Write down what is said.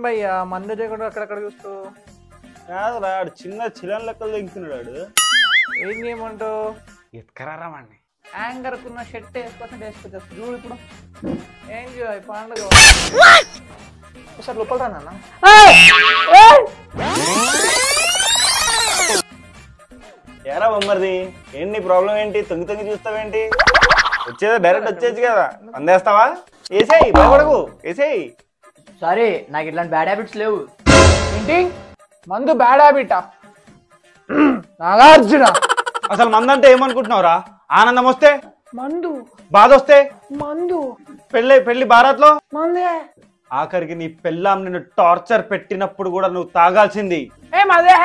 భయ్యా మందు చేయకుండా అక్కడక్కడ చూస్తూ కాదురా ఆడు చిన్న చిలన్ లెక్కలు దింకుతున్నాడు. ఏం చేయమంటావు? ఎత్కరారా వాడిని. యాంగర్ కున్న షర్ట్ వేసుకొచ్చేస్తా చూడు ఇప్పుడు. ఏం చేయాలి పండుగ ఒకసారి లోపల రా నాన్న. ఏరా బొమ్మరిది ఏంటి ప్రాబ్లం ఏంటి? తొంగి తొంగి చూస్తావేంటి? వచ్చేదా డైరెక్ట్ వచ్చేది కదా, అందేస్తావా? వేసేయి, భయపడకు, వేసేయి. సరే నాకు ఇట్లాంటి బ్యాడ్ హ్యాబిట్స్ లేవు. ఏంటి మందు బ్యాడ్ హ్యాబిటా? నాగార్జున అసలు మందంటే ఏమనుకుంటున్నావురా? ఆనందం వస్తే మందు, బాధ వస్తే మందు, పెళ్లి బారాత్ లో మందే. ఆఖరికి నీ పెళ్ళాం నిన్ను టార్చర్ పెట్టినప్పుడు కూడా నువ్వు తాగాల్సింది ఏ మదే